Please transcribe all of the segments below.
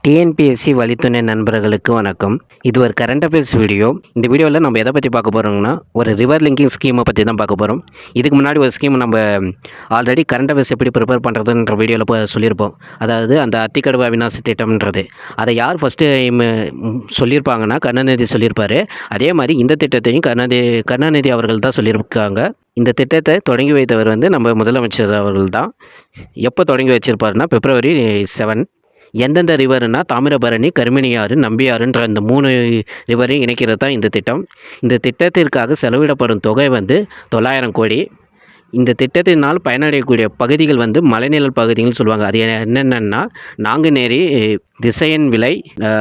TNPSC வழித்துணை நண்பர்களுக்கு வணக்கம். இது ஒரு கரண்ட் அஃபேர்ஸ் வீடியோ. இந்த வீடியோவில் நம்ம எதை பற்றி பார்க்க போகிறோம்னா, ஒரு ரிவர் லிங்கிங் ஸ்கீமை பற்றி தான் பார்க்க போகிறோம். இதுக்கு முன்னாடி ஒரு ஸ்கீம் நம்ம ஆல்ரெடி கரண்ட் அஃபேர்ஸ் எப்படி ப்ரிப்பேர் பண்ணுறதுன்ற வீடியோவில் சொல்லியிருப்போம். அதாவது அந்த அத்திக்கடவு அவிநாசி திட்டம்ன்றது அதை யார் ஃபஸ்ட்டு சொல்லியிருப்பாங்கன்னா கருணாநிதி சொல்லியிருப்பார். அதே மாதிரி இந்த திட்டத்தையும் கருணாநிதி அவர்கள் தான் சொல்லியிருக்காங்க. இந்த திட்டத்தை தொடங்கி வைத்தவர் நம்ம முதலமைச்சர் அவர்கள் தான். எப்போ தொடங்கி வச்சிருப்பாருன்னா February 7. எந்தெந்த ரிவர்னா தாமிரபரணி, கர்மிணியாறு, நம்பியாறுன்ற இந்த 3 ரிவரையும் இணைக்கிறது தான் இந்த திட்டம். இந்த திட்டத்திற்காக செலவிடப்படும் தொகை 900 கோடி. இந்த திட்டத்தினால் பயனடையக்கூடிய பகுதிகள் மலைநிழல் பகுதிகள்னு சொல்லுவாங்க. அது என்னென்னா நாங்குநேரி, திசையன் விலை,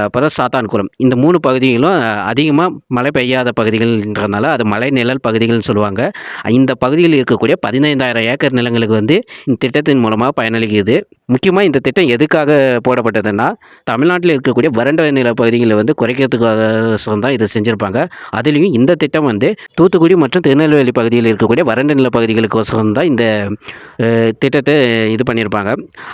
அப்புறம் சாத்தான்குளம். இந்த 3 பகுதிகளும் அதிகமாக மழை பெய்யாத பகுதிகள்ன்றதுனால அது மலைநிழல் பகுதிகள்னு சொல்லுவாங்க. இந்த பகுதியில் இருக்கக்கூடிய 15,000 ஏக்கர் நிலங்களுக்கு இந்த திட்டத்தின் மூலமாக பயனளிக்குது. முக்கியமாக இந்த திட்டம் எதுக்காக போடப்பட்டதுன்னா, தமிழ்நாட்டில் இருக்கக்கூடிய வறண்ட நில பகுதிகளை குறைக்கிறதுக்காக தான் இது செஞ்சுருப்பாங்க. அதுலேயும் இந்த திட்டம் தூத்துக்குடி மற்றும் திருநெல்வேலி பகுதியில் இருக்கக்கூடிய வறண்ட நில பகுதிகளுக்கோசரம் தான் இந்த திட்டத்தை இது பண்ணியிருப்பாங்க.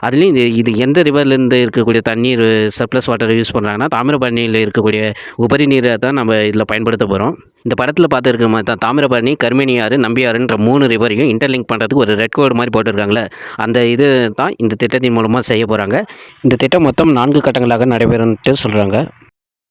அதுலேயும் இது எந்த ரிவர்லேருந்து இருக்கக்கூடிய தண்ணீர் சர்ப்ளஸ் வாட்டர் யூஸ் பண்ணுறாங்கன்னா, தாமிரபரணியில் இருக்கக்கூடிய உபரி நீரை தான் நம்ம இதில் பயன்படுத்த போகிறோம். இந்த படத்தில் பார்த்துருக்க மாதிரி தான் தாமிரபரணி, கர்மிணியாறு, நம்பியாறுன்ற 3 ரிவரையும் இன்டர்லிங்க் பண்ணுறதுக்கு ஒரு ரெட் கோடு மாதிரி போட்டிருக்காங்களே, அந்த இது தான் இந்த திட்டத்தின் மூலமாக செய்ய போகிறாங்க. இந்த திட்டம் மொத்தம் 4 கட்டங்களாக நடைபெறும்ட்டு சொல்கிறாங்க.